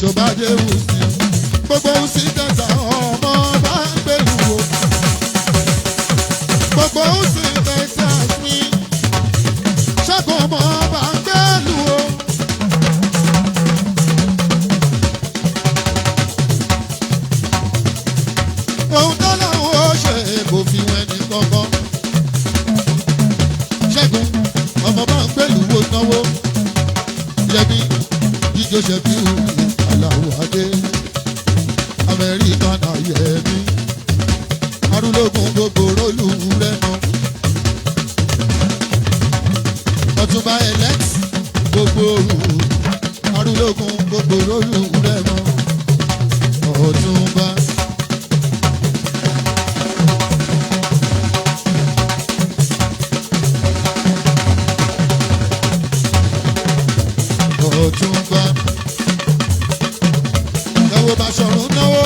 tó bá dé Wùsì gbogbo Wùsì tẹ̀sà ọmọ bá ń gbèlú o gbogbo Wùsì tẹ̀sà mi ṣẹ́gun ọmọ bá ń gbèlú o. ohun tó lọ́wọ́ ó ṣe kò fi wọn ní kankan ṣẹ́gun ọmọ bá ń gbèlú o náwó yẹbi jíjọ ṣẹ́bí aláwọ̀ adé Amẹ́ríkà náà yẹbi arúlógún gbogbo rólù rẹ́nu Ọ̀túnba elect gbogbo òru arúlógún gbogbo rólù rẹ́nu Ọ̀túnba. Ọ̀túnba náwó Báṣọ̀run náwó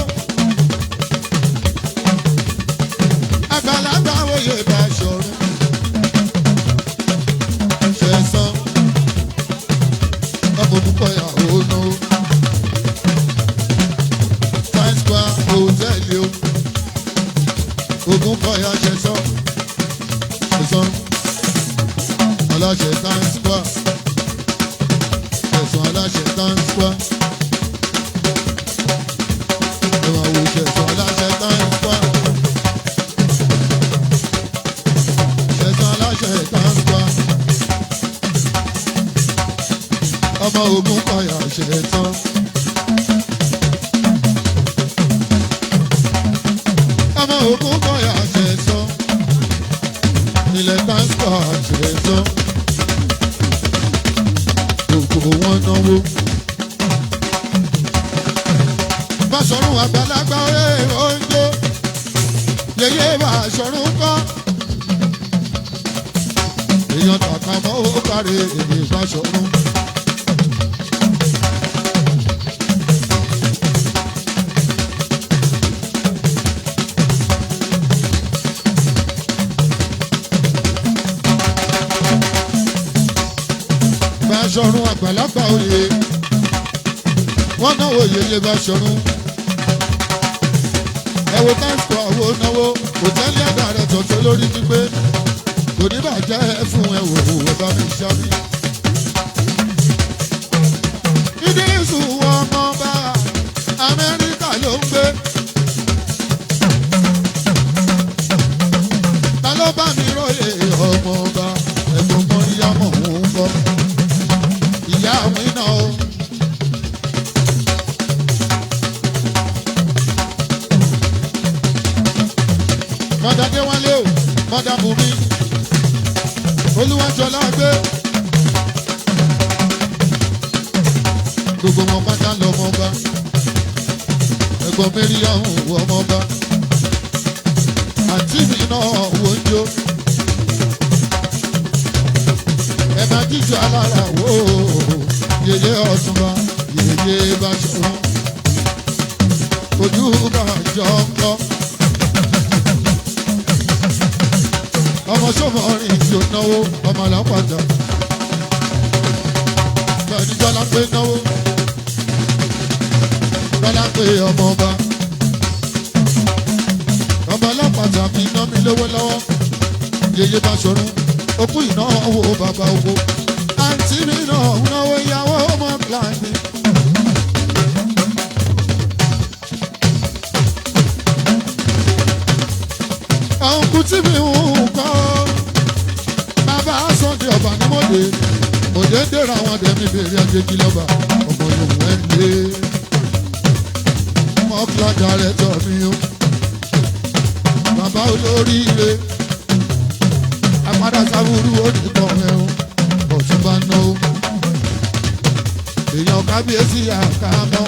àgbàlagbà wòye Báṣọ̀run ṣẹ̀san ọmọ Olúkọ̀yà ònà Times Square hòtẹ́ẹ̀lì o Ògúnkọ̀yà ṣẹ̀san aláṣẹ Times Square aláṣẹ Times Square ẹwà wò ṣẹ̀san aláṣẹ Times Square ṣẹ̀san aláṣẹ Times Square ọmọ Ògúnkọ̀yà ṣẹ̀san ọmọ Ògúnkọ̀yà ṣẹ̀san ilẹ̀ Times Square ṣẹ̀san. Gbogbo wọn náwó. Báṣọ̀run àgbàlagbà oúnjẹ yeye Báṣọ̀run kọ́. Èèyàn tàkà mọ́ ó kárí èdè Báṣọ̀run. Báṣọ̀run àgbàlagbà oyè wọ́n náwó yeye Báṣọ̀run ẹ̀wò Times Square owó náwó hòtẹ́ẹ̀lì ẹ̀dá rẹ̀ tọ̀tọ̀ lórí gbígbé kò ní bàjẹ́ fún ẹ̀wò ẹ̀bá mi ṣábí. Ìdírísù ọmọ bá Amẹ́ríkà ló ń gbé ta ló bá mi róye ọmọ ọba ẹ̀gbọ́n mọ́ ìyá mọ̀ ń bọ̀. Ìyá àwọn iná o. Mọ́dà Déwálé o, mọ́dà Bùnmi, Olúwàjọlá gbé. Gbogbo wọn pátá lọ́mọba, ẹ̀gbọ́n Mẹ́ríyàmù ọmọba, àǹtí mi náà wò ń jó. Ẹ máa jíjọ alára wò ó. Yeye Ọ̀túnba yeye Báṣọ̀run ojú bàjọ́ ńkọ́ ọmọ sọmọrin tí ó náwó ọmọ làpàdà bẹ́ẹ̀ni Jọlá pé náwó Jọlá pé ọmọ ọba ọmọ làpàdà mi ná mi lówó lọ́wọ́ yeye Báṣọ̀run okú ìnáwó bàbá owó. Àǹtí mi náà náwó ìyàwó ọmọ kíláàsì. Àwọn kùtì mi ń kọ́. Bàbá Sunday ọba ní mòde. Òde ń dèrò àwọn àdẹ̀mí bèrè àjèjì lọ́ba. Ọmọ Yorùbá ń lé. Mọ́kìlá rẹ̀ tọ̀ mí o. Bàbá olóríire. Àpàdà sábúrú ó ní tọ̀ ẹ̀ o. Ọ̀túnba ná o. Èèyàn kábíyèsí àkàmọ́.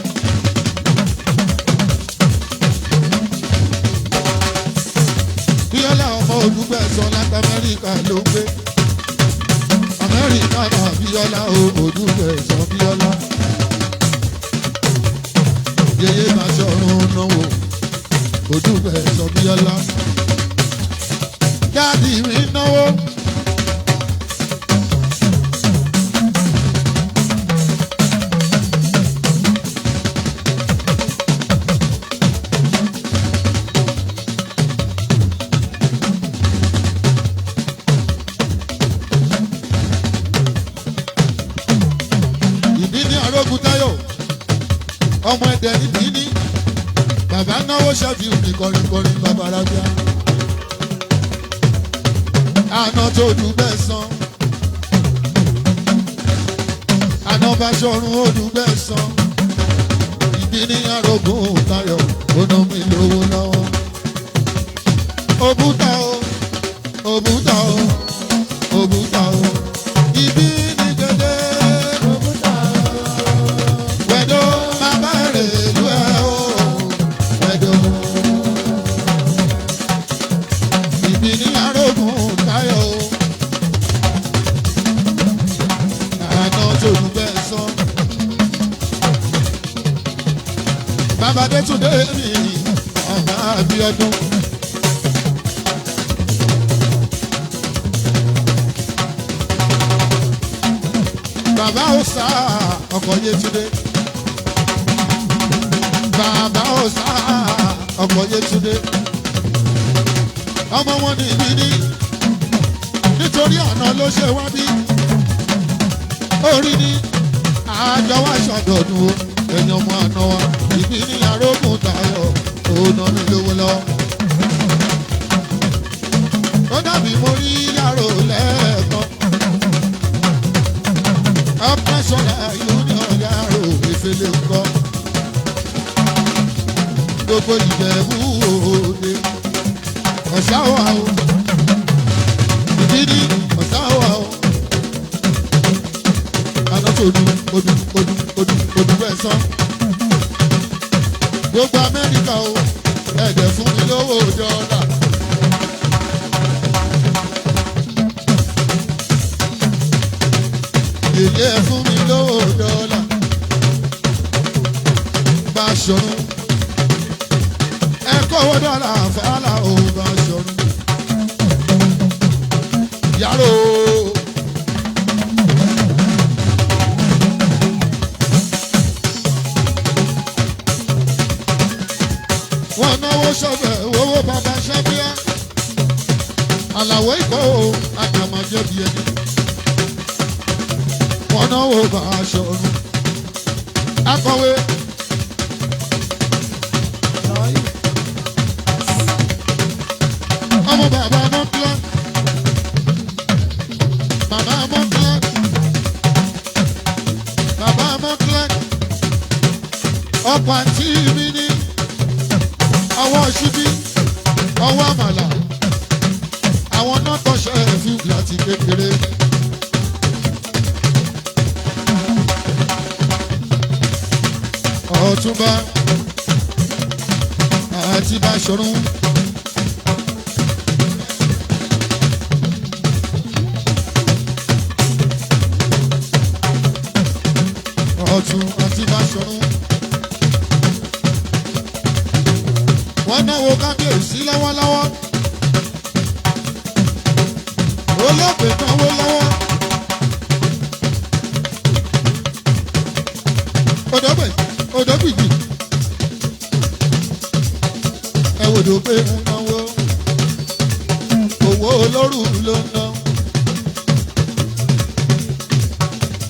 Bíọ́lá ọmọ Olúgbẹ̀sán láti Amẹ́ríkà ló ń gbé. Amẹ́ríkà náà Bíọ́lá o Olúgbẹ̀sán Bíọ́lá. Yeye Báṣọ̀run náwó Olúgbẹ̀sán Bíọ́lá. Dáàdì mi náwó. ọmọ ẹ̀dẹ̀ níbí ní bàbá náwó ṣẹ́fì mi kọrin bàbá rábíà àná tó dùgbẹ́ san àná bá ṣọrun ó dùgbẹ́ san ìbí ní arógún tayọ̀ ó ná mi lówó lọ́wọ́ òbúta o òbúta o òbúta o ìbí ní gèdè òbúta o wẹ̀dọ̀ bàbá rẹ̀ lú ẹ̀ o wẹ̀dọ̀ ìbí ní arógún tayọ̀ o àná tó dùgbẹ́ sán bàbá Adétúndé mi ọ̀gá Abíọ́dún. Bàbá Ọ̀sà ọkọ̀ Yétúndé. Bàbá Ọ̀sà ọkọ̀ Yétúndé. Ọmọ wọn ní ibi ní nítorí ọ̀nà ló ṣe wá bí. Orí ni àjọ wá ṣàdọ̀dún o. Ẹ̀yin ọmọ àná wa ìbí ní arógún tayọ̀ òun náà ní lówó lọ. Ó dàbí mo rí yàrá lẹ́ẹ̀kan. Operational Union yàrá ìfẹ́lẹ́ ńkọ́. Gbogbo Ìjẹ̀bú Òde. Ọ̀ṣáwà o. Ìdíní ọ̀ṣáwà o. Anátòdù odù bẹ́ẹ̀ sán. Gbogbo Amẹ́ríkà o. Ẹ̀jẹ̀ fún mi lówó dọ́là. Èyí ẹ fún mi lówó dọ́là. Bá a ṣọ̀run. Ẹ kówó dọ́là fàlà o bá a ṣọ̀run. Yàrá o. Wọ́n náwó ṣọ́bẹ̀ owó bàbá ṣẹ́bíà. Àlàwọ̀ ìkọ́ o, àjàmọ̀jẹ́ bí ẹni. Wọ́n náwó bá a ṣọ̀run. Akọ̀wé. Ọmọ bàbá Mọ́kílá. Bàbá Mọ́kílá. Bàbá Mọ́kílá. Ọkọ̀ àǹtí mi ní. Ọwọ́ ṣíbí. Ọwọ́ àmàlà. Àwọn náà tọ́ṣẹ́ ẹ̀fí láti kékeré. Ọ̀túnba àti Báṣọ̀run. Ọ̀tún àti Báṣọ̀run. Wọ́n náwó kábíyèsí lọ́wọ́lọ́wọ́. Olóògbé náwó lọ́wọ́. Odògbìgbì. Ẹ wòdò pé ń náwó. Owó olórù ló ń ná.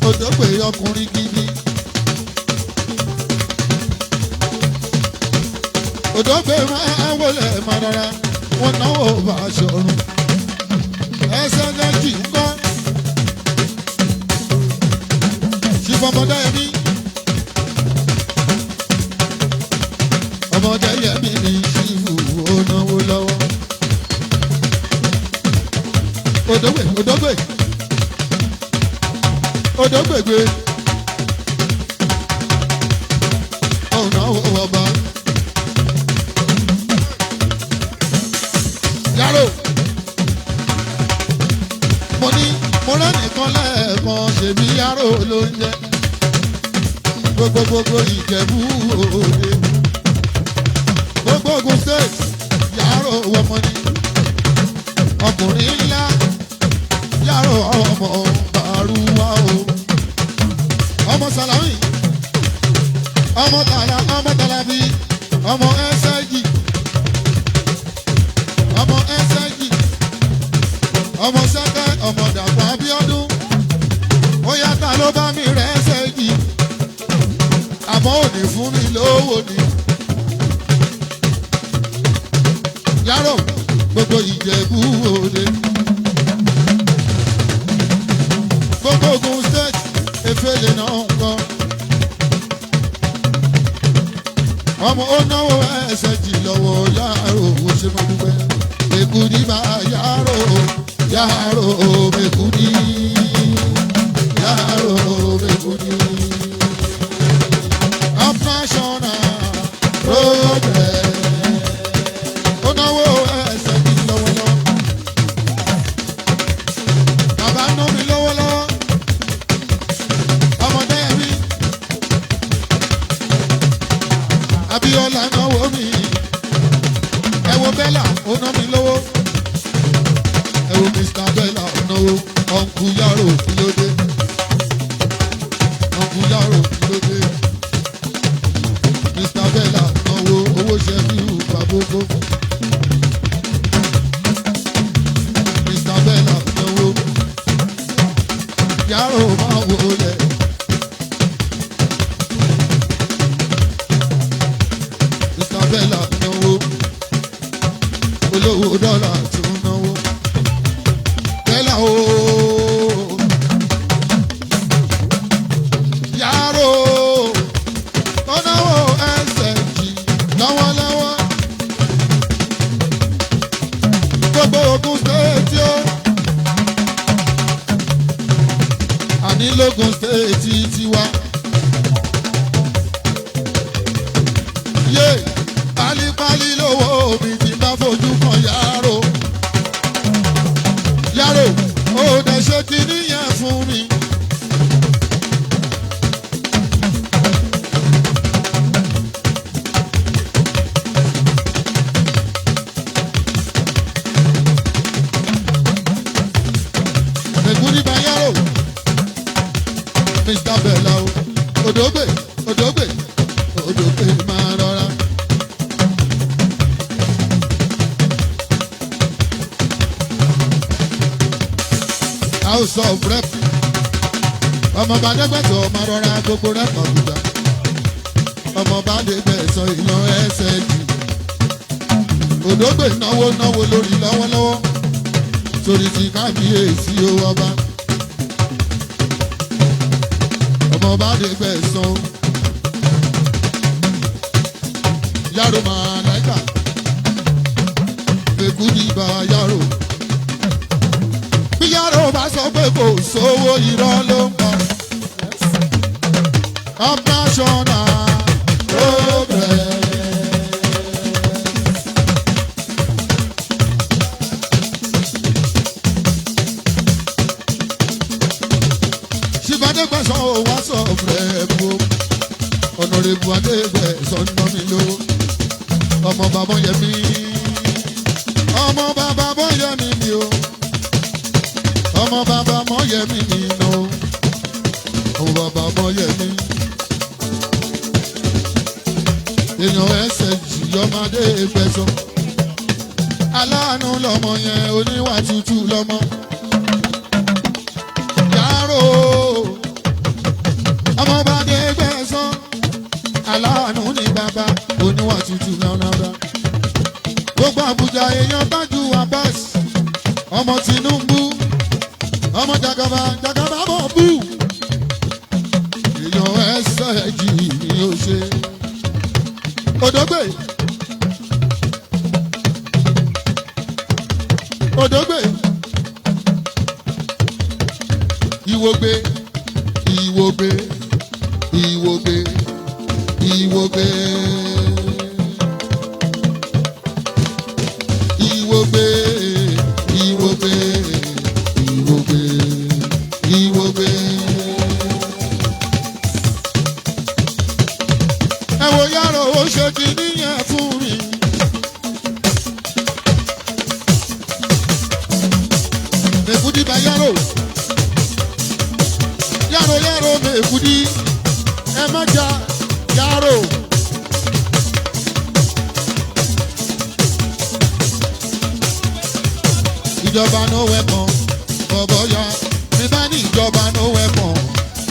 Odògbè ọkùnrin gidi. Odògbè máa wọlé máa rárá. Wọ́n náwó Báṣọ̀run. Ẹsẹ̀ lẹ́jì ń kọ́. Ṣìfọ̀mọdé ẹni. Ọmọdé yẹmi ní ṣífù ó náwó lọ́wọ́. Odògbègbè. Ọ̀nà ọba. Yàrá. Mo ní mo rẹ́nìkan lẹ́ẹ̀kan ṣèbí yàrá ló ń jẹ́. Gbogbo Ìjẹ̀bú Òde. Gbogbo Ògùn State yàrá ọmọ ni. Ọkùnrin ńlá yàrá ọmọ Bàrúwá o. Ọmọ Sàlámì. Ọmọ Tàlàbí. Ọmọ ẹsẹ́jì. Ọmọ ẹsẹ́jì. Ọmọ Sẹ́kẹ́. Ọmọ Dàpọ̀ Abíọ́dún. Ó yàtọ̀ ló bá mi rẹ̀ ẹsẹ́jì. ọmọ òní fún mi lówó ni. Yàrá gbogbo Ìjẹ̀bú Òde. Gbogbo Ògùn state efele náà ń kọ́. Ọmọ ó náwó ẹsẹ̀ jì lọ́wọ́ Yàrá owó ṣe máa dúpẹ́. Mèkúdí bá Yàrá Mèkúdí. Yàrá Mèkúdí. Of national progress. Ó náwó ẹsẹ̀ jì lọ́wọ́lọ́wọ́. Bàbá ná mi lọ́wọ́lọ́wọ́. Ọmọdé mi. Abíọ́lá náwó mi. Ẹ wo Bella ó ná mi lówó. Ẹ wo Mr. Bella ó náwó. Ọ̀nkú Yàrá kí ló dé? Ọ̀nkú Yàrá kí ló dé? Mr. Bella náwó owó ṣẹ́bí ìpàgbogbo. Mr. Bella náwó. Yàrá máa wò lẹ̀. Mr. Bella náwó. Olówó dọ́là tún náwó. Bella ooo. Yàrá ooo. Ó náwó ẹsẹ̀ jì lọ́wọ́lọ́wọ́. Gbogbo Ògùn stéètì ó. Àní lógùn stéètì tiwa. Yé pálípálí lówó mi ti bá fojú kan Yàrá. Yàrá ó dẹ̀ ṣe kíní yẹn fún mi. Mèkúdí bá Yàrá. Mr. Bella o. Òdògbè Òdògbè Òdògbè máa rọra. House of Rep. Ọmọọba Adégbèsọ máa rọra gbogbo rep Àbújá. Ọmọọba Adégbèsọ ìyan ẹsẹ̀ jù. Òdògbè náwó lórí lọ́wọ́lọ́wọ́. Torí ti kábíyèsí o ọba. Ọmọọba Adégbèsọ. Yàrá máa láìka. Mèkúdí bá Yàrá. Bí Yàrá bá sọ pé kò sówó irọ́ ló ń pa. Of national progress. Adégbèsọ wá sọ fúrẹ́ẹ̀bù. Ọ̀nàrẹ́bù Adégbèsọ ń ná mi lówó. Ọmọ bàbá Yẹmí. Ọmọ bàbá Bọ́yẹ̀mí ni o. Ọmọ bàbá Mọ́yẹ̀mí ni iná o. Ọmọ bàbá Mọ́yẹ̀mí. Èèyàn ẹsẹ̀ jì ọmọ Adégbèsọ. Aláàánú lọmọ yẹn, oníwà tútù lọmọ. Yàrá ọmọọba Adégbèsọ. Aláàánú ní bàbá, oníwà tútù lọ́nàdá. Gbogbo Àbújá èèyàn Tájú Abbas. Ọmọ Tinubu. Ọmọ Jagaba bọ̀ bú. Èèyàn ẹsẹ̀ jì ni ó ṣe. Òdògbè. Òdògbè. Ìwògbè. Ìwògbè. Ìwògbè. Ìwògbè. Ìwògbè. Ìwògbè. Ìwògbè. Ìwògbè. Ẹ wo Yàrá ó ṣe ti níyẹn fún mi. Mèkúdí bá Yàrá. Yàrá Mèkúdí. Ẹ má jà Yàrá. Ìjọba no weapon, bọ̀bọ̀ ya. Mi bá ní ìjọba no weapon,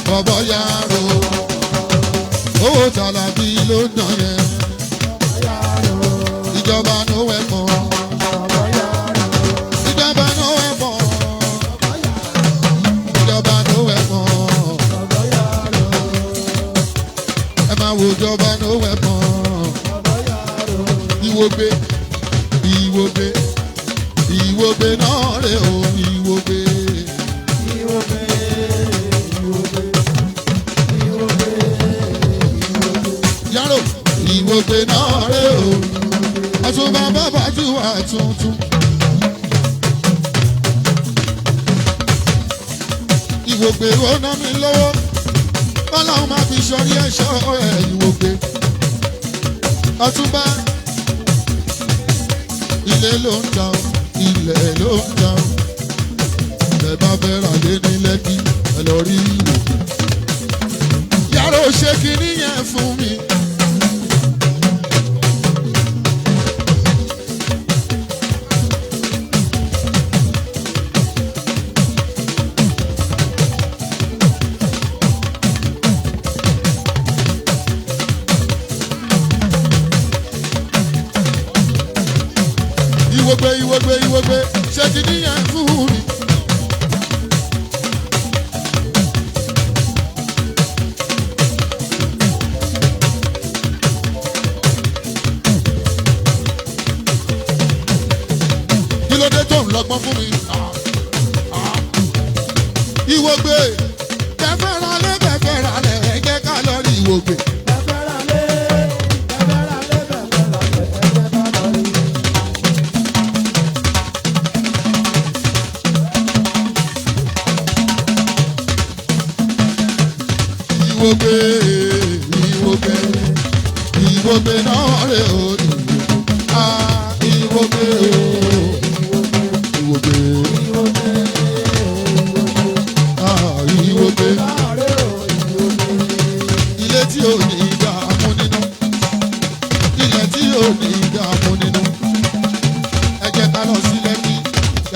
bọ̀bọ̀ Yàrá. Owó ìnáwó tàlàbí ló ń dàn yẹn. Ìjọba ló wẹ̀ mọ́. Ìjọba ló wẹ̀ mọ́. Ìjọba ló wẹ̀ mọ́. Ẹ máa wo ìjọba ló wẹ̀ mọ́. Ìwògbé ìwògbé ìwògbé náà rè o ìwògbé. Yàrá ìwògbé náà rè o. Ọ̀túnba bàbá jù wá tuntun. Ìwògbé ó ná mi lọ́wọ́. Ọlọ́run máa fi sọrí ẹ̀ṣọ́ ẹ̀ ìwògbé. Ọ̀túnba ilé ló ń ta ọ́, ilẹ̀ ló ń ta ọ́. Ẹ bá fẹ́ rà lé ní Lẹ́kì, ẹ lọ rí ìwògbé. Yàrá ò ṣe kinní yẹn fún mi. Ìwògbé ṣe ti níyẹn fún mi. Kí ló dé tó ń lọ́gbọ́n fún mi? Ìwògbé bẹ́ẹ̀ ralẹ̀ ẹ jẹ́ ká lọ rí ìwògbé. Ìwògbé náà rè o ìwògbé ìwògbé ìwògbé ilé tí ò ní ìdààmú nínú ilé tí ò ní ìdààmú nínú ẹ jẹ́ ká lọ sí Lẹ́kì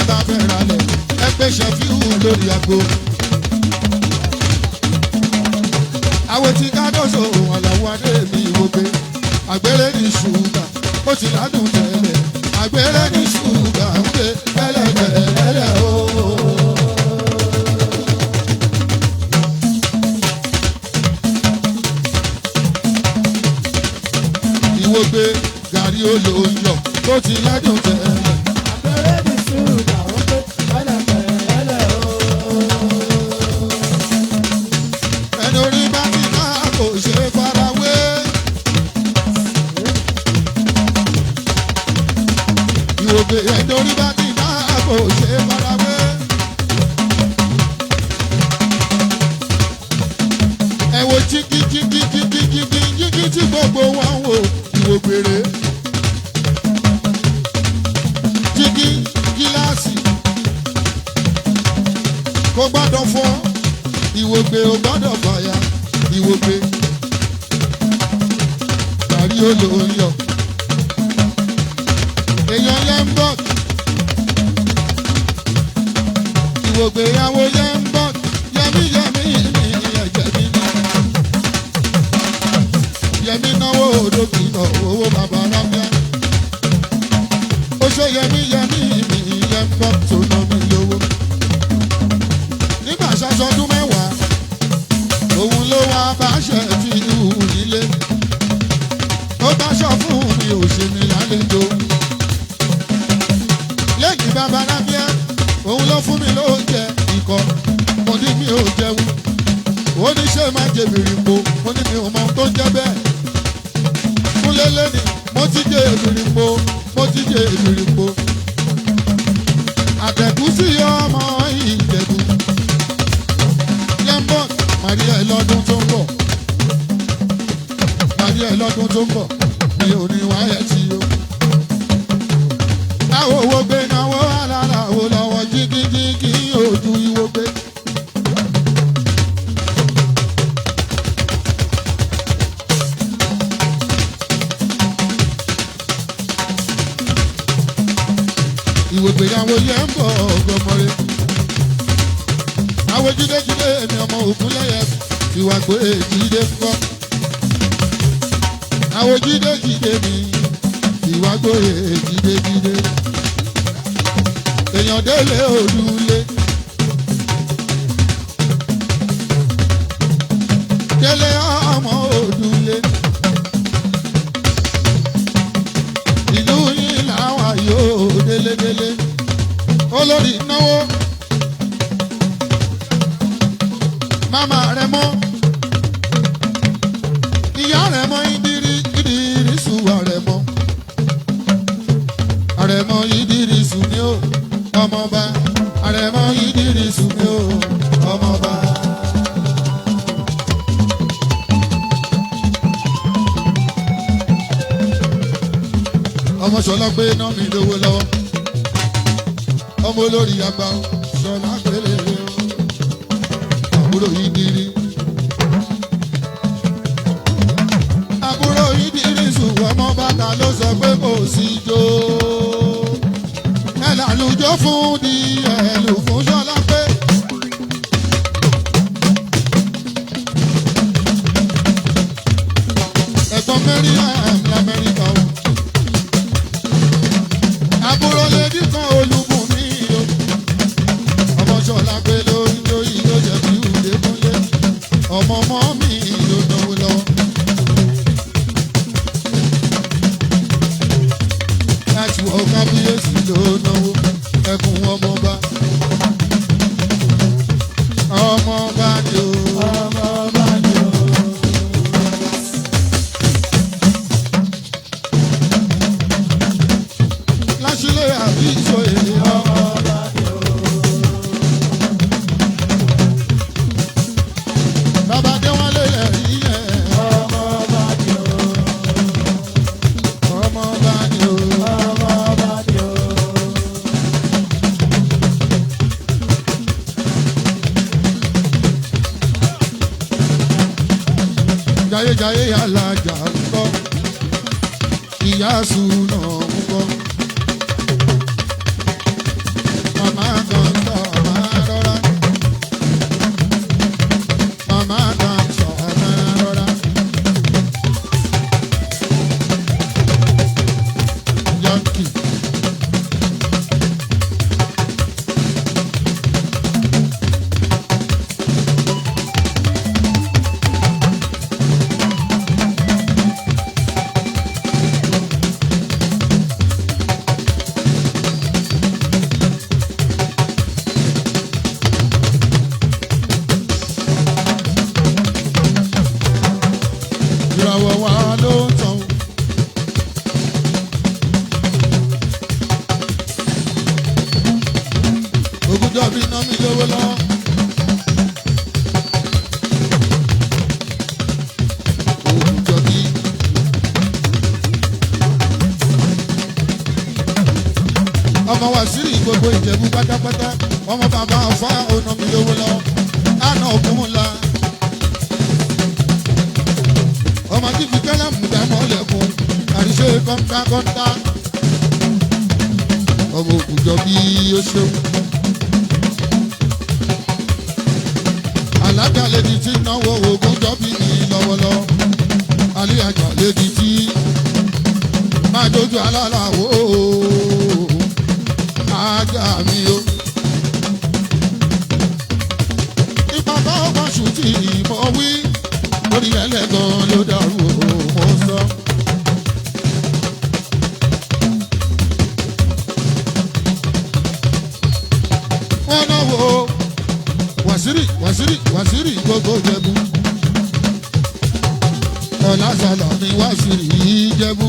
ẹ bá fẹ́ ralẹ̀ ẹ pé Ṣẹ́fíù lórí àgbo. Àwọn tí ká dọ́sọ̀ àlàwọ̀ adé mi ìwògbé. Àgbèrè ní ṣúgà ó ti ládùn tẹ́lẹ̀. Àgbèrè ní ṣúgà ń gbé tẹ́lẹ̀ o. Ìwògbé gàrí olóyọ̀ tó ti ládùn tẹ́lẹ̀. Àgbèrè ní ṣúgà ń gbé tẹ́lẹ̀ o. Ẹni orí bá ti ká kò ṣe farawé. Ìwògbé ẹni orí bá ti ká kò ṣe farawé. Ẹ wo jígí tí gbogbo wọn wò ìwògbé rè. Jígí gíláàsì kò gbọ́dọ̀ fọ́. Ìwògbé ò gbọ́dọ̀ fàyà. Ìwògbé gàrí olóyọ̀ èèyàn Lembot. Ìwògbé ìyàwó Lembot yẹmí ẹ̀jẹ̀ mi ní. Yẹmí náwó òdòkìnà owó bàbá rábíà. Ó ṣe yẹmí Lembot tó ná mi lówó. Nígbà ṣaṣọdún mẹ́wàá òun ló wá báṣẹ fi hù nílé. Ó báṣọ fún mi ò ṣe mi lálejò. Lẹ́yìn bàbá rábíà òun ló fún mi lóúnjẹ ikọ̀. Mo ní mi ò jẹun. Ó ní ṣé má jẹ bìrìpò. Mo ní mi ò mọ ohun tó ń jẹ bẹ́ẹ̀. Kúnlé lẹ́ni mo ti jẹ bìrìpò. Àtẹ̀kù sí ọmọ Ìjẹ̀bú. Lembot Màríà lọ́dún tó ń bọ̀. Mi ò ní wáyé tí o. Àwọn owó gbé náwó alára wo lọ́wọ́ jígíjígí ojú Ìwògbé. Ìwògbé ìyàwó yẹn ń bọ̀ ọgọmọre. Àwọn jídéjídé èmi ọmọ Ògúnlẹ́yẹ ìwà pé jídé ń kọ́. àwọn jíde jíde mi ìwà gbóyè jíde jíde èèyàn délé òdúlé délé ọmọ òdúlé ìlú yìí làwọn yóò délédélé olórí náwó mama rẹ mọ ìyá rẹ mọ ìdírísù àrẹmọ àrẹmọ ìdírísù ni ó ọmọba àrẹmọ ìdírísù ni ó ọmọba. ọmọ Ṣọlá pé ná mi lówó lọ́wọ́ ọmọ olórí àgbà Ṣọlá pélé àbúrò ìdírí àbúrò ìdírísù ọmọ bàtà ló sọ pé kò sí jó ẹ làlùjọ fún di ẹlù fún Ṣọlá pé. ẹ̀gbọ́n mẹ́rin lamẹ́ríkà o àbúrò lèdí kan olùbùn mi o ọmọ Ṣọlá pé lórí lórí ló jẹ kí ìwúdé kúnlé ọmọ ọmọ mi ló náwó lọ. láti wọ kábíyèsí ló náwó ẹkùn ọmọọba ọmọọba ni o ọmọọba ni o. láṣìlẹ̀ àbí ìṣòye ọmọọba ni o. bàbá dé wọn lè lẹ̀ rí yẹn ọmọọba ni o ọmọọba ni o ọmọọba ni o. jayéjayé alájà ń kọ́ ìyá sùnà ń kọ́ màmá kan sọ máa rọra màmá kan sọ máa rọra. Yankee ìràwọ̀ wa ló ń tàn. Ògùjọ́ bí iná mi lówó lọ. Ògùjọ́ bí. ọmọ Wàsíìrì gbogbo Ìjẹ̀bú pátápátá ọmọ bàbá ọ̀fà ọ̀nà mi lówó lọ. àná ògúnmùlá. ọmọ tí fi kẹ́lẹ́ mú dámọ́ lẹ́kùn àríṣe kọ́ńtà. ọmọ Ògùjọ́ bí ó ṣeun. alága lèdi tí náwó Ògùjọ́ bí ní lọ́wọ́lọ́wọ́. àlíyàjà lèdi tí máa dojú alálàwò ajá mi o. ìpàkọ́ ọmọ ṣùtì mọ̀ wí orí ẹlẹ́gàn ló dàrú mo sọ. wọ́n náà wo Wàsíìrì gbogbo Jẹ̀bú. ọ̀làṣàlà ni Wàsíìrì Jẹ̀bú.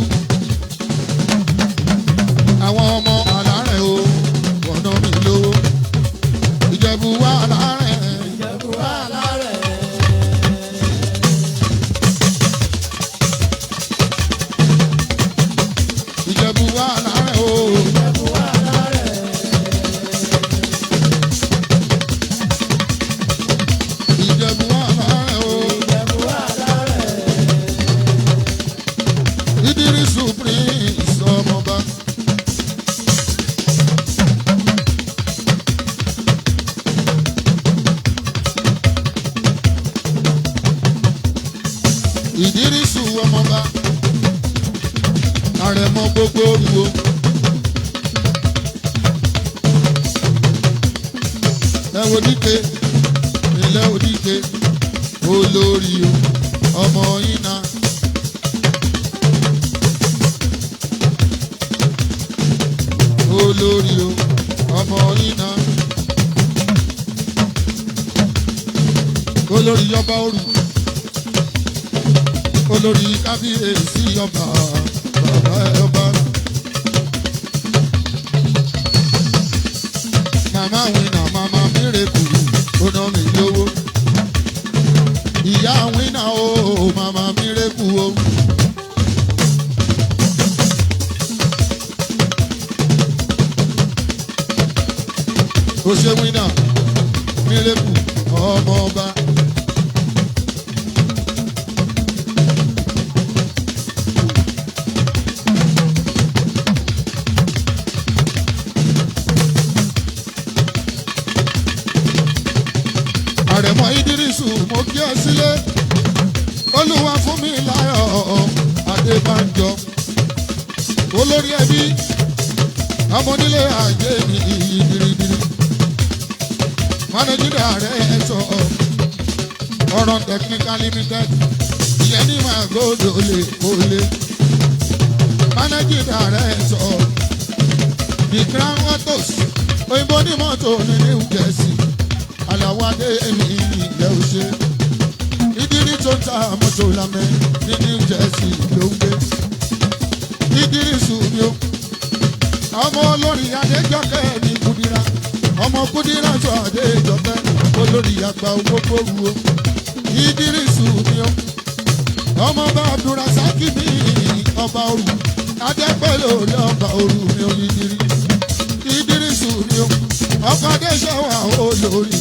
àwọn ọmọ alárẹ̀ o wọ̀nà mi lówó. Ìjẹ̀bú wà lárẹ̀. Ìjẹ̀bú wà lárẹ̀. Ìjẹ̀bú wà lárẹ̀ o. Ìjẹ̀bú wà lárẹ̀. Ìjẹ̀bú wà lárẹ̀ o. Ìjẹ̀bú wà lárẹ̀. Ìdírísù Prince ọmọba. Ìdírísù ọmọba. àrẹ̀mọ gbogbo wo. ẹ wo díke ilé òdíke olórí o ọmọ yín náà. olórí o ọmọ yín náà. olórí ọba òru olórí kábíyèsí ọba bàbá ọba. màmá wínà màmá mírèkù ó ná mi lówó. ìyá wínà o màmá mírèkù o. ó ṣe wínà mírèkù ọmọ ọba. àrẹ̀mọ ìdírísù mo kí ẹ sílé olúwa fún mi láyọ̀ adébánjọ olórí ẹbí ọmọ onílé ajé mi ìdírídírí managing director ọ̀rọ̀ technical limited ìyẹn ní màgòdò lè kólé managing director the crown autos òyìnbó ní mọ́tò ní New Jersey aláwádé èmi ilẹ̀ òṣè ìdírí tó ń ta mọ́tò lámẹ́ ní New Jersey ló ń gbé ìdírí sùnmí o ọmọ olórí adéjọkẹ́ ní kúdírà ọmọ kúdírà tó adéjọkẹ́ olórí àgbà ògbógbó ru o ìdírí sùnmí o ọmọ bá abdulrasaki mi ọba òru adẹ́pẹ́ lórí ọba òru mi ò ìdírí sùnmí o ọkọ̀ adéṣẹ́wà olórí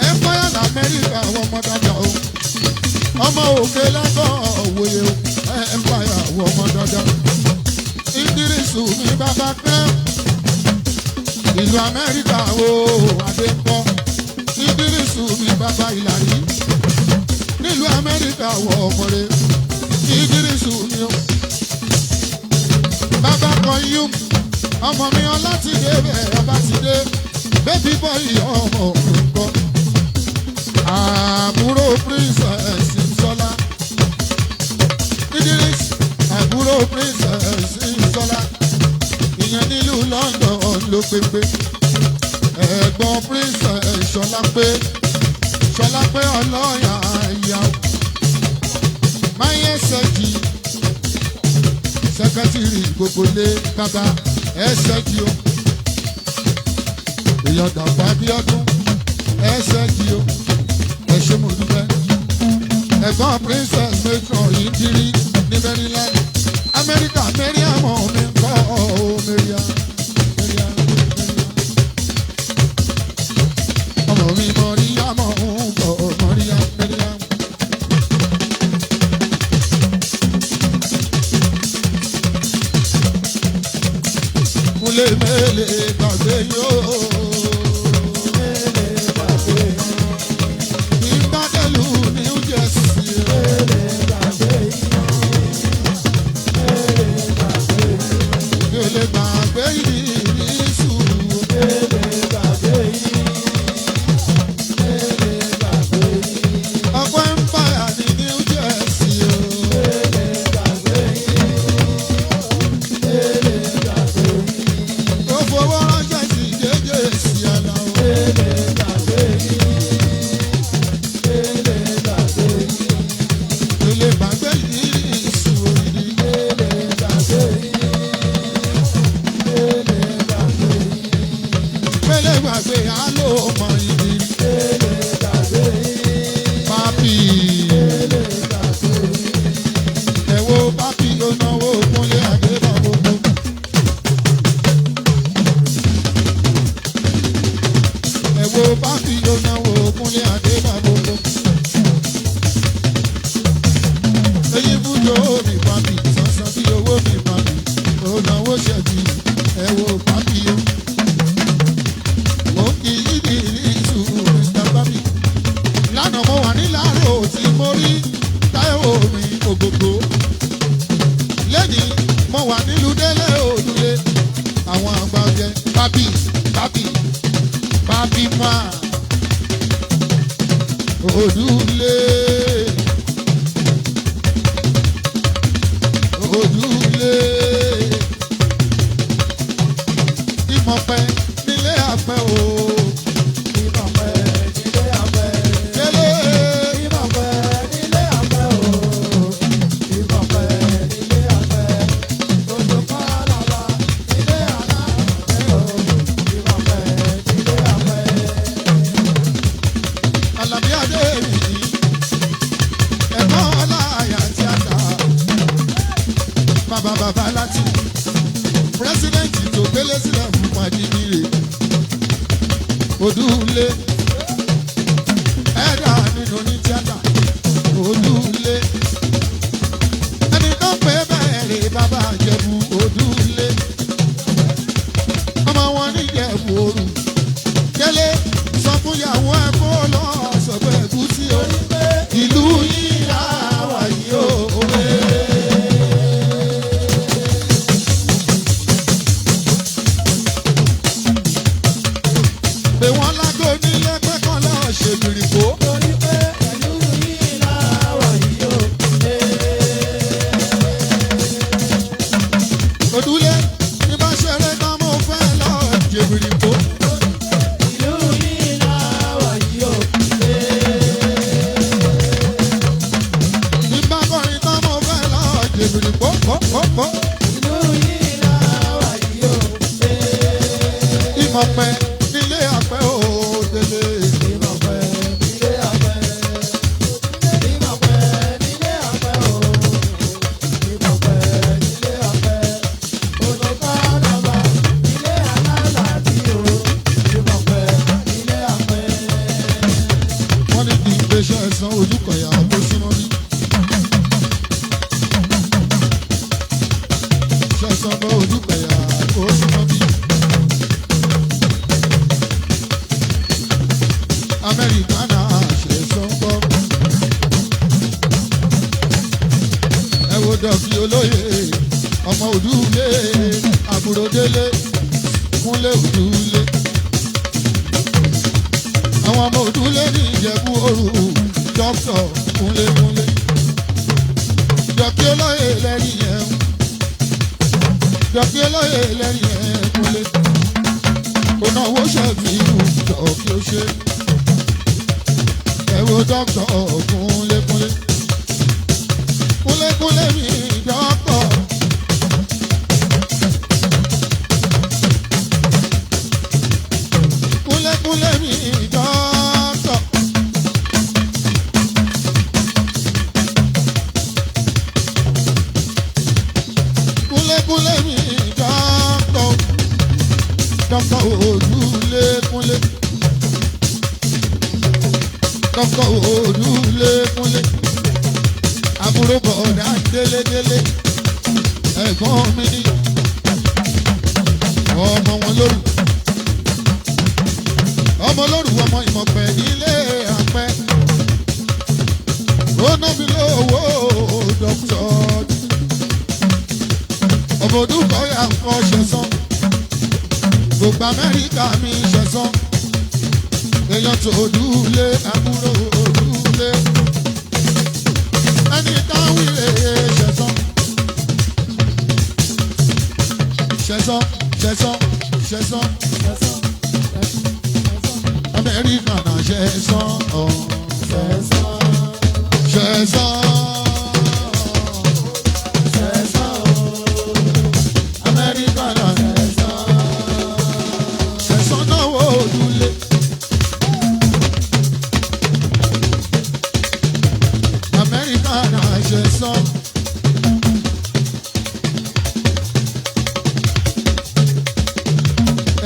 empire lamẹ́ríkà àwọn ọmọ dada o ọmọ òkè lẹ́kọ̀ọ́ òwòye o empire àwọn ọmọ dada ìdírísù mi bàbá pẹ́ ìlú amẹ́ríkà o adéńkọ́ ìdírísù mi bàbá ìlàrí nílùú amẹ́ríkà wọ ọmọdé ìdírísù mi o bàbá kan yú ọmọ mi ọlá ti dé bẹ́ẹ̀ ọba ti dé bébí bọ́ọ̀lì ọmọ òkúńkọ́ àbúrò princess Sọlá Idris àbúrò princess Sọlá ìyẹn nílùú London ló pépé ẹ̀gbọ́n princess Sọlá pé ọlọ́yà ìyá máyé ṣẹ́jì sẹ́kẹ́tìrì gbogbo lé bàbá ẹ̀ ṣẹ́jì o èèyàn dàgbà bí ọdún ẹsẹ̀ kí o ẹ ṣé mo dúpẹ́ ẹ̀gbọ́n princess matron yìí kiri ní Maryland Amẹ́ríkà Mariam mi kọ́ ọ́ Mariam ọmọ mi Mariam ń bọ̀ Mariam. Kúnlé mélèé gbàgbé yóò. wọ́n wà nílùú délé òdúlé àwọn àgbà ọjẹ bábí máa òdúlé ìmọ̀pẹ́ nílé àpẹ́ o. Bàbá láti pírẹsidẹ́ǹtì tó gbélé sílẹ̀ fún Fàjímírè Odúlé ẹ̀dá nínú ní tíátà Odúlé ẹni tó pé bẹ́ẹ̀rẹ̀ bàbá Ìjẹ̀bú Odúlé ọmọ wọn ní Ìjẹ̀bú Òru délé sọ fún ìyàwó ẹ̀ kó lọ sọ̀gbẹ́ ẹ̀gúsí o ìlú yìí làwà yìí o. Ṣèbìrìkó. Torí pé ìlú yìí láwọ̀ yìí ó. Odúlé ní bá ṣeré tán mo fẹ́ lọ Ṣèbìrìkó. Ìlú yìí láwọ̀ yìí ó. Ní bá kọrin tán mo fẹ́ lọ Ṣèbìrìkó. Ìlú yìí láwọ̀ yìí ó. Ìmọ̀pẹ́ nílé àpẹ́ òdèlè. Ṣẹ̀san Ojúkọ̀yà tó súnmọ́ bí. Ṣẹ̀san bọ́ Ojúkọ̀yà tó súnmọ́ bí. Amẹ́ríkà náà Ṣẹ̀san bọ́. Ẹ wo dọ̀kí olóyè ọmọ Odúlé àbúrò Délé Kúnlé Odúlé. Àwọn ọmọ Odúlé ní Ìjẹ̀bú Òru dókítà Kúnlé. Dọ̀kí olóyè lẹ́rìí yẹn Dọ̀kí olóyè lẹ́rìí yẹn Kúnlé. Onáwó ṣẹ̀fìrù dọ̀kí ó ṣe. Ẹ wo dókítà Kúnlé. Kúnlé mi dókítà. Kúnlé mi dókítà. Kúnlé mi dókítà. Dókítà Odúlé Kúnlé. Dókítà Odúlé Kúnlé. Àbúrò bọ̀dá Délé. Ẹ̀gbọ́n mi ní ọmọ wọn lóru. Ọmọ lóru ọmọ Ìmọ̀pẹ́ nílé àpẹ́. Ó ná mi lówó dókítà. Ọmọ Odúkọ̀yà ń kọ́ Ṣẹ̀san. Gbogbo Amẹ́ríkà mi Ṣẹ̀san. Èèyàn tó Odúlé àbúrò Odúlé. Ẹni táwọn ilé Ṣẹ̀san. Amẹ́ríkà náà Ṣẹ̀san. Amẹ́ríkà náà Ṣẹ̀san náà wò Odúlé. Amẹ́ríkà náà Ṣẹ̀san.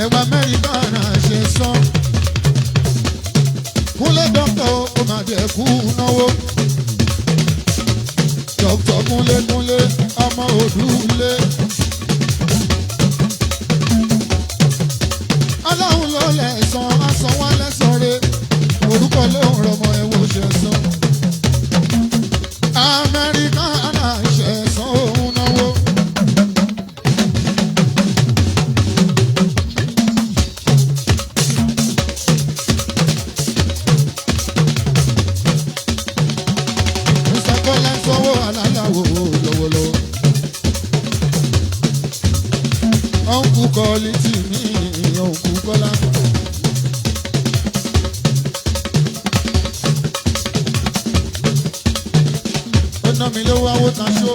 Ẹ̀wọ̀n Amẹ́ríkà náà Ṣẹ̀san. Kúnlé dókítà ó máa jẹ kú náwó. Dókítà Kúnlé ọmọ Odúlé. Ọlọ́run ló lẹ̀san aṣọ wa lẹ́san re. Orúkọ ló ń rọmọ ẹ̀wọ̀n Ṣẹ̀san. Amẹ́ríkà náà Ṣẹ̀san òun náwó. ọ̀nkú kọ́lítì mi ọ̀nkú kọ́lá. ó ná mi lówó awóta ṣó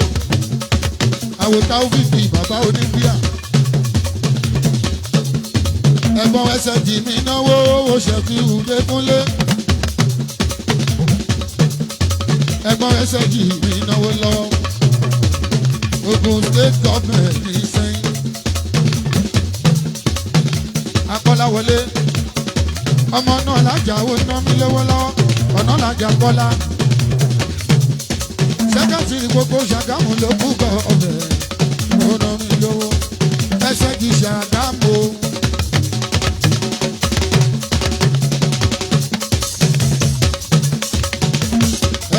àwòtá òfìfì bàbá oníbíà. ẹ̀gbọ́n ẹsẹ̀ jì mí náwó owó ṣẹ̀fì Ìdẹ́kúnlé. ẹ̀gbọ́n ẹsẹ̀ jì mí náwó lọ́wọ́. Ogun state government ní sẹ́yìn. Akọ́láwọlé ọmọ náà lájà ó ná mi lówó lọ́wọ́ ọ̀nà lájà kọ́lá. Sẹ́kẹ̀tìrì gbogbo Ṣàgámù ló kú kọ́ ọbẹ̀ ó ná mi lówó. Ẹsẹ̀ jì Ṣàgámù.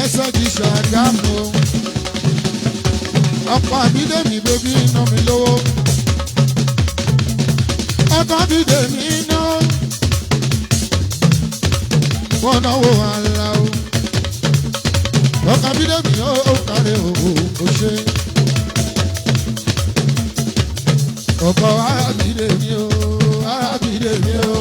Ẹsẹ̀ jì Ṣàgámù. Ọkọ Abídèmí bébí ná mi lówó. Ọkọ Abídèmí ná. Wọ́n náwó ara o. Ọkọ Abídèmí ó kárẹ̀ o ṣe. Ọkọ Abídèmí ó Abídèmí ó.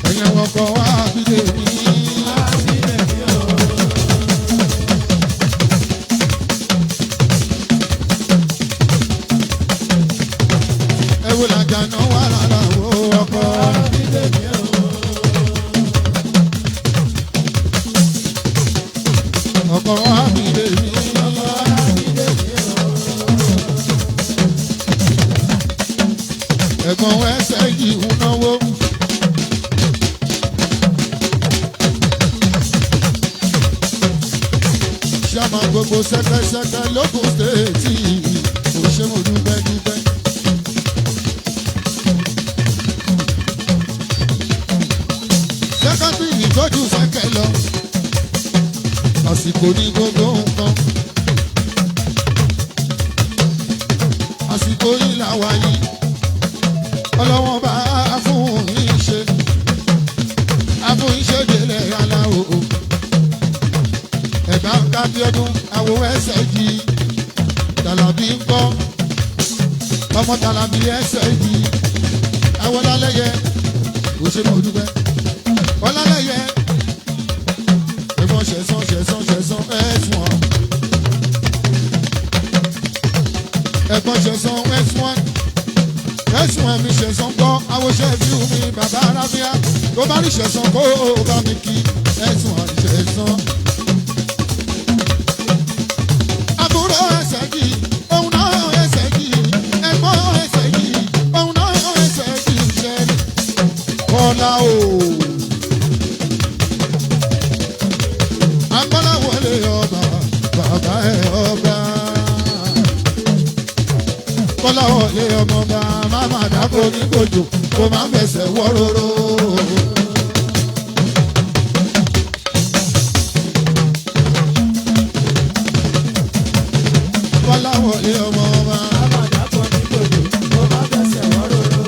Ẹ̀yẹ̀ ọkọ Abídèmí. Ewu làjà náà wà lára wo ọkọ Abídèmí o. Ọkọ Abídèmí. Ẹ̀gbọ́n ẹsẹ̀ yìí ń náwó. Ṣàmà gbogbo ṣẹ̀kẹ̀ṣẹ̀kẹ̀ lókun stéètì kò ṣe mo dúpẹ́ dúpẹ́. Sẹ́kẹ̀tì ìtọ́jú sẹ́kẹ̀ lọ. Àsìkò ní gbogbo nǹkan. Àsìkò yìí làwà yìí. Ọlọ́wọ́n bá a fún yín ṣe. A fún yín ṣe délé aláwo. Ẹ̀bá ń ká bí ọdún àwọ̀ ẹsẹ̀ yìí. Tàlàbí ń kọ́. Ọmọ Tàlàbí ẹsẹ̀ yìí. Àwọn lálẹ́yẹ kò ṣe mo dúpẹ́. Ọlálẹ́yẹ ẹ̀fọn ṣẹ̀sán ẹ̀sùn ọ̀. Ẹ̀fọn ṣẹ̀sán ẹ̀sùn ẹ̀mí ṣẹ̀sán gbọ́ àwòṣẹ́ bí omi bàbá arábíà tó bá rí ṣẹ̀sán kó o bá mi kí ẹ̀sùn ṣẹ̀sán. Àbúrò ẹsẹ̀ yìí òun náà ẹsẹ̀ yìí ẹ̀gbọ́n ẹsẹ̀ yìí òun náà ẹsẹ̀ yìí ṣẹlẹ̀. Kọ́lá o. Akọ́láwọlé ọba bàbá ẹ̀ ọba. Kọ́láwọlé ọmọba máma dáko ní gbòjò kó má fẹsẹ̀ wọ́rọ́rọ́. Kọ́láwọlé ọmọba máma dáko ní gbòjò kó má fẹsẹ̀ wọ́rọ́rọ́.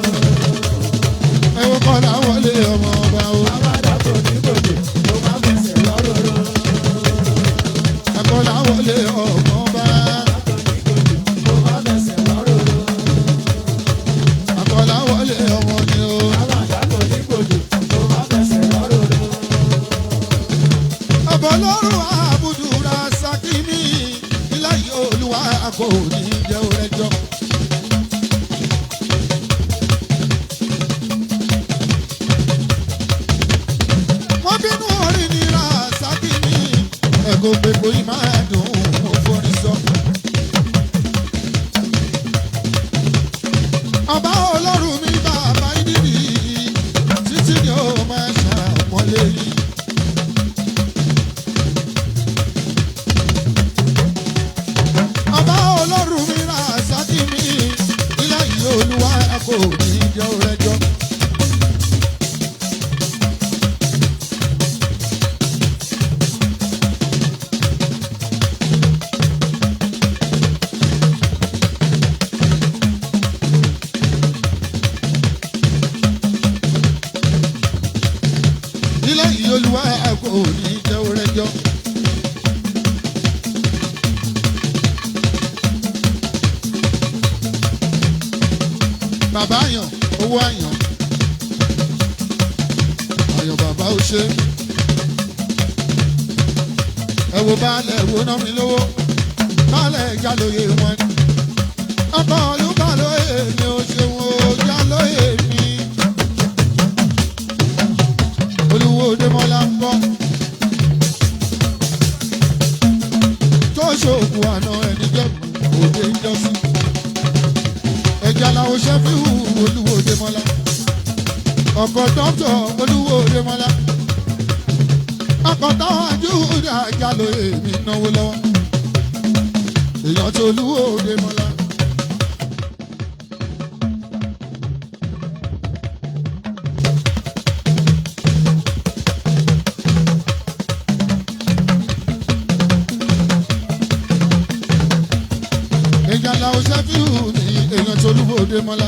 Ẹ wo Kọ́láwọlé ọmọba o. Máma dáko ní gbòjò kó má fẹsẹ̀ wọ́rọ́rọ́. Akọ́láwọlé ọmọba. Akọ́láwọlé ọmọ ni o. Ọbọlọ́run àbùdúrà Sàkíní ìláyé Olúwa kò ní jẹ́ òrẹ́jọ́. Wọ́n bínú orí nira Sàkíní ẹ̀kọ́ gbogbo yìí máa dùn òfòrí sọ. Ọba Ọlọ́run mi bàbá ìdílé títí ni ó máa ṣàpọ́nlé yìí. Ọba Ọlọ́run mi ra Sàkíní ilé yìí Olúwa kò ní jẹ́ òrẹ́jọ́. Ilé yìí Olúwa kò ní jẹ́ òrẹ́jọ́. bàbá àyàn owó àyàn àyàn bàbá ò ṣe ẹ wo baálẹ̀ wo ná mi lówó baálẹ̀ ìjà lóye wọn ọkọ̀ olúkọ̀ lóye mi ò ṣe wọn ò já lóye mi olúwo Démọ́lá ń bọ̀ tó ṣòògùn àná ẹni jẹ́bù òde ìjọsìn ẹ̀jẹ̀ làwọn ṣẹ́fíù olúwo Démọ́lá ọkọ̀ dọ́kítọ̀ olúwo Démọ́lá ọkọ̀ táwọn àjúdà jálò èmi náwó lọ́wọ́ èèyàn tó olúwo Démọ́lá. ẹ̀jẹ̀ làwọn ṣẹ́fíù ní èèyàn tó olúwo Démọ́lá.